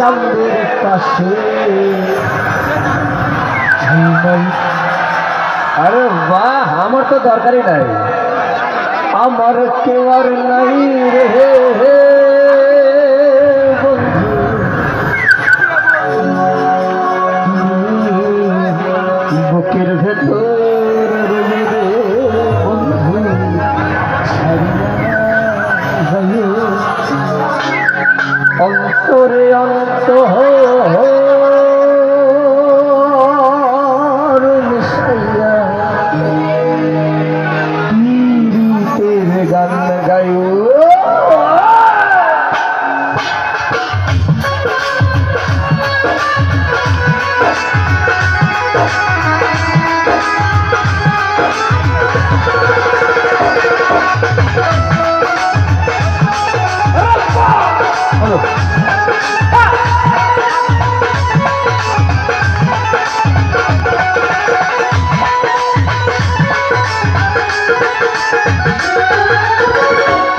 চাঁদের পাশে আরে বাহ আমার তো দরকারই নাই আমার কেউ আর নাই রে হে বন্ধু বুকের ভেতর রে বন্ধু অন্তরে অন্ত গান গায়ো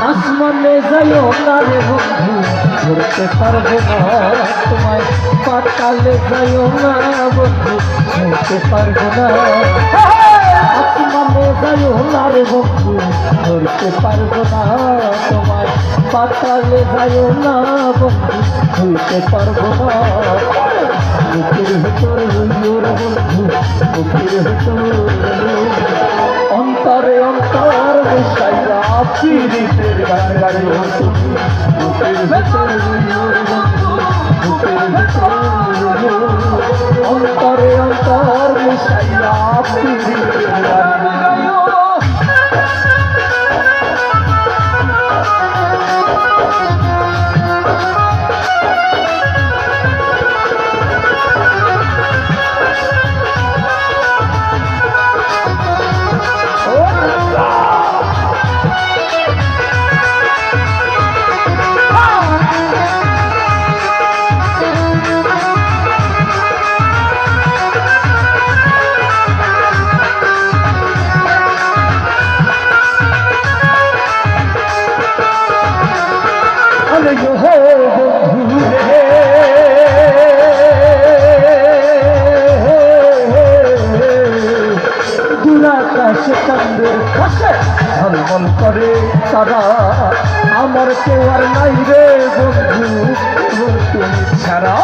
আসমানে যাইও না রে বন্ধু ধরতে পারবো না তোমায় পাতালে যাইও না বন্ধু ধরতে পারবো না আসমানে যাইও না রে বন্ধু ধরতে পারবো না তোমায় পাতালে যাইও না বন্ধু ধরতে পারবো না বুকের ভেতর হইও রে বন্ধু বুকের ভেতর অন্তরে অন্তর মিশাইয়া পীড়িতের গান গাইও বুকের ভেতর বুকের ভেতর অন্তরে অন্তর মিশাইয়া পীড়িতের গান গাইও চাঁদের পাশে ঝলমল করে তারা আমার কেউ আর নাই রে বন্ধু তুমি ছাড়া